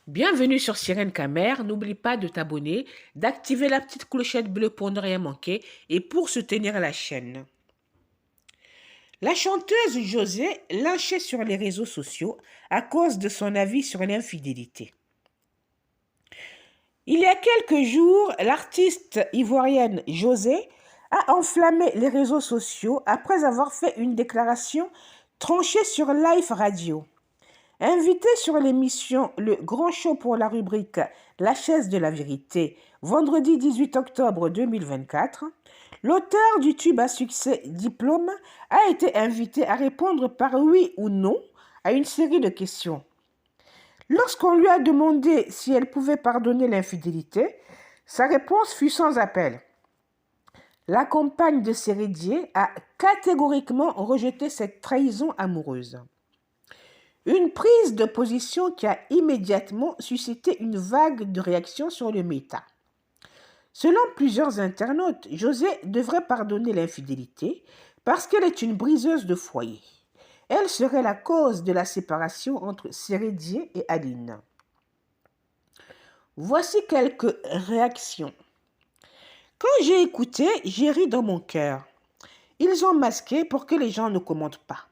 Bienvenue sur Sirène Camer. N'oublie pas de t'abonner, d'activer la petite clochette bleue pour ne rien manquer et pour soutenir la chaîne. La chanteuse José lynchée sur les réseaux sociaux à cause de son avis sur l'infidélité. Il y a quelques jours, l'artiste ivoirienne José a enflammé les réseaux sociaux après avoir fait une déclaration tranchée sur Live Radio. Invité sur l'émission Le Grand Show pour la rubrique La chaise de la vérité, vendredi 18 octobre 2024, l'auteur du tube à succès Diplôme a été invité à répondre par oui ou non à une série de questions. Lorsqu'on lui a demandé si elle pouvait pardonner l'infidélité, sa réponse fut sans appel. La compagne de Sérédier a catégoriquement rejeté cette trahison amoureuse. Une prise de position qui a immédiatement suscité une vague de réactions sur le méta. Selon plusieurs internautes, José devrait pardonner l'infidélité parce qu'elle est une briseuse de foyer. Elle serait la cause de la séparation entre Sérédier et Aline. Voici quelques réactions. Quand j'ai écouté, j'ai ri dans mon cœur. Ils ont masqué pour que les gens ne commentent pas.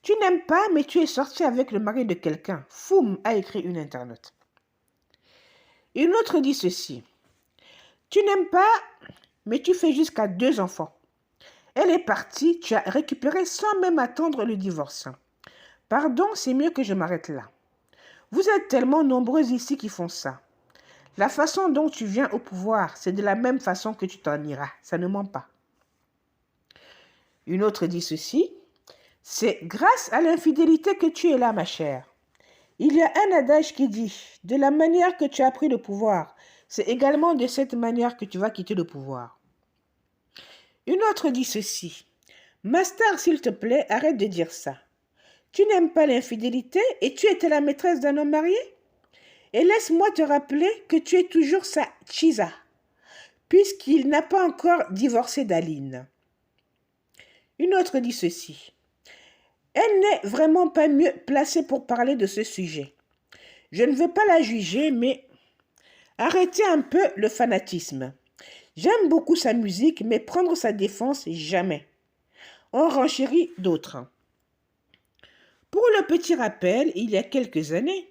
Tu n'aimes pas, mais tu es sorti avec le mari de quelqu'un. Foum, a écrit une internaute. Une autre dit ceci. Tu n'aimes pas, mais tu fais jusqu'à 2 enfants. Elle est partie, tu as récupéré sans même attendre le divorce. Pardon, c'est mieux que je m'arrête là. Vous êtes tellement nombreux ici qui font ça. La façon dont tu viens au pouvoir, c'est de la même façon que tu t'en iras. Ça ne ment pas. Une autre dit ceci. C'est grâce à l'infidélité que tu es là, ma chère. Il y a un adage qui dit, de la manière que tu as pris le pouvoir, c'est également de cette manière que tu vas quitter le pouvoir. Une autre dit ceci. Master, s'il te plaît, arrête de dire ça. Tu n'aimes pas l'infidélité et tu étais la maîtresse d'un homme marié? Et laisse-moi te rappeler que tu es toujours sa Chisa, puisqu'il n'a pas encore divorcé d'Aline. Une autre dit ceci. Elle n'est vraiment pas mieux placée pour parler de ce sujet. Je ne veux pas la juger, mais arrêtez un peu le fanatisme. J'aime beaucoup sa musique, mais prendre sa défense, jamais. On renchérit d'autres. Pour le petit rappel, il y a quelques années,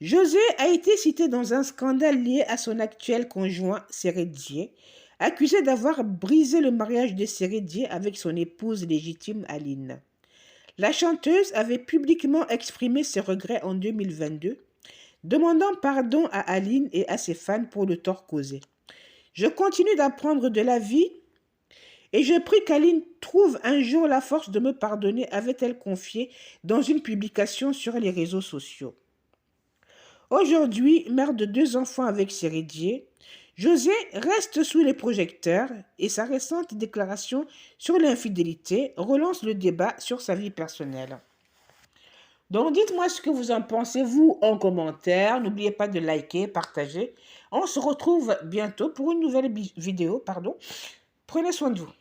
José a été cité dans un scandale lié à son actuel conjoint Sérédier, accusé d'avoir brisé le mariage de Sérédier avec son épouse légitime Aline. La chanteuse avait publiquement exprimé ses regrets en 2022, demandant pardon à Aline et à ses fans pour le tort causé. Je continue d'apprendre de la vie et je prie qu'Aline trouve un jour la force de me pardonner, avait-elle confié dans une publication sur les réseaux sociaux. Aujourd'hui, mère de 2 enfants avec Sérédier, José reste sous les projecteurs et sa récente déclaration sur l'infidélité relance le débat sur sa vie personnelle. Donc dites-moi ce que vous en pensez, vous, en commentaire. N'oubliez pas de liker, partager. On se retrouve bientôt pour une nouvelle vidéo. Prenez soin de vous.